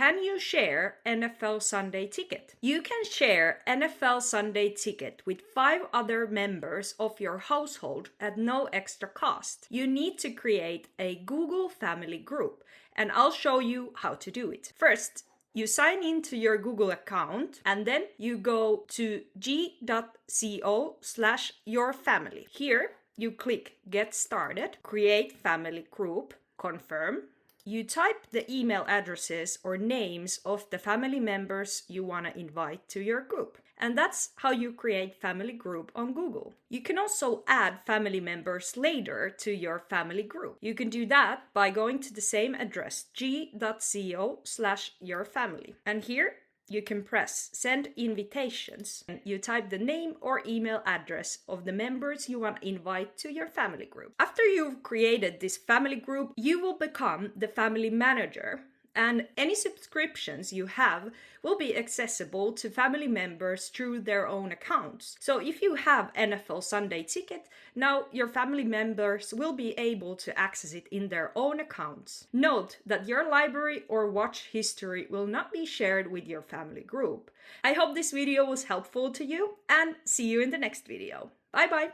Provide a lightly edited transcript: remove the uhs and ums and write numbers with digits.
can you share NFL Sunday Ticket? You can share NFL Sunday Ticket with 5 other members of your household at no extra cost. You need to create a Google Family Group, and I'll show you how to do it. First, you sign into your Google account and then you go to g.co/yourfamily. Here, you click Get Started, Create Family Group, Confirm. You type the email addresses or names of the family members you want to invite to your group. And that's how you create family group on Google. You can also add family members later to your family group. You can do that by going to the same address, g.co/yourfamily. And here you can press Send Invitations. And you type the name or email address of the members you want to invite to your family group. After you've created this family group, you will become the family manager. And any subscriptions you have will be accessible to family members through their own accounts. So if you have NFL Sunday Ticket, now your family members will be able to access it in their own accounts. Note that your library or watch history will not be shared with your family group. I hope this video was helpful to you, and see you in the next video. Bye bye!